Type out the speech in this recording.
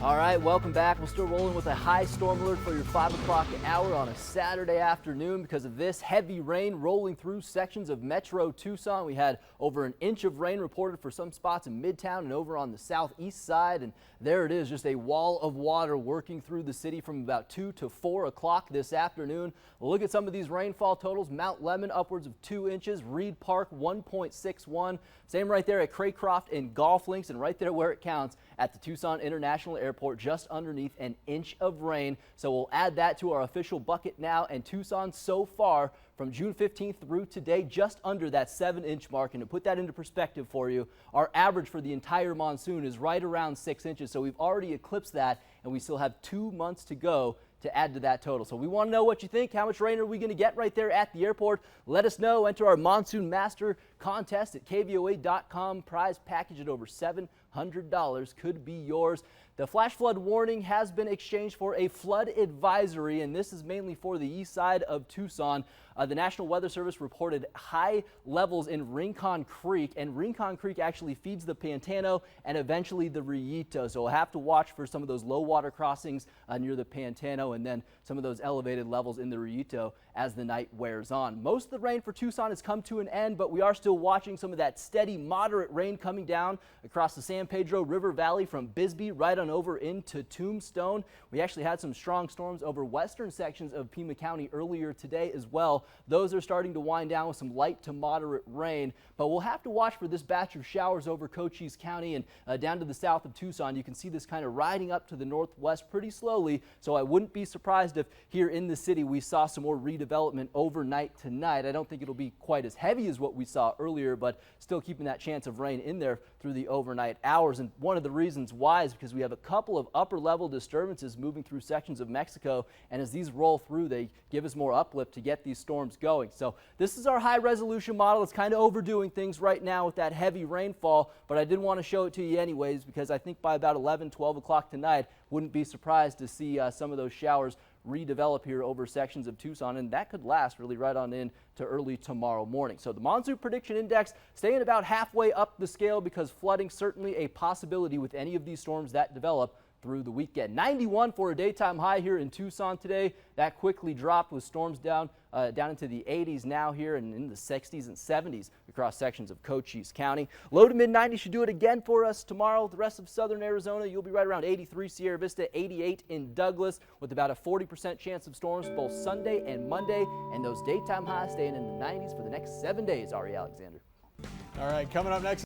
All right, welcome back. We're still rolling with a high storm alert for your 5 o'clock hour on a Saturday afternoon because of this heavy rain rolling through sections of Metro Tucson. We had over an inch of rain reported for some spots in Midtown and over on the southeast side. And there it is, just a wall of water working through the city from about 2 to 4 o'clock this afternoon. We'll look at some of these rainfall totals. Mount Lemmon upwards of 2 inches, Reed Park 1.61. Same right there at Craycroft and Golf Links, and right there where it counts at the Tucson International Airport, just underneath an inch of rain. So we'll add that to our official bucket now, and Tucson so far from June 15th through today just under that 7-inch mark. And to put that into perspective for you, our average for the entire monsoon is right around 6 inches. So we've already eclipsed that, and we still have 2 months to go to add to that total. So we want to know what you think. How much rain are we going to get right there at the airport? Let us know. Enter our Monsoon Master contest at KVOA.com. Prize package at over $700 could be yours. The flash flood warning has been exchanged for a flood advisory, and this is mainly for the east side of Tucson. The National Weather Service reported high levels in Rincon Creek, and Rincon Creek actually feeds the Pantano and eventually the Rillito. So we'll have to watch for some of those low water crossings near the Pantano and then some of those elevated levels in the Rillito as the night wears on. Most of the rain for Tucson has come to an end, but we are still watching some of that steady, moderate rain coming down across the San Pedro River Valley from Bisbee right on over into Tombstone. We actually had some strong storms over western sections of Pima County earlier today as well. Those are starting to wind down with some light to moderate rain, but we'll have to watch for this batch of showers over Cochise County and down to the south of Tucson. You can see this kind of riding up to the northwest pretty slowly, so I wouldn't be surprised if here in the city we saw some more redevelopment overnight tonight. I don't think it'll be quite as heavy as what we saw earlier, but still keeping that chance of rain in there through the overnight hours. And one of the reasons why is because we have a couple of upper level disturbances moving through sections of Mexico, and as these roll through, they give us more uplift to get these storms going. So this is our high resolution model. It's kind of overdoing things right now with that heavy rainfall, but I did want to show it to you anyways because I think by about 12 o'clock tonight, wouldn't be surprised to see some of those showers redevelop here over sections of Tucson, and that could last really right on in to early tomorrow morning. So the monsoon prediction index staying about halfway up the scale because flooding certainly a possibility with any of these storms that develop through the weekend. 91 for a daytime high here in Tucson today. That quickly dropped with storms down into the 80s now here and in the 60s and 70s across sections of Cochise County. Low to mid 90s should do it again for us tomorrow. The rest of southern Arizona, you'll be right around 83 Sierra Vista, 88 in Douglas with about a 40% chance of storms both Sunday and Monday, and those daytime highs staying in the 90s for the next 7 days. Ari Alexander. All right, coming up next.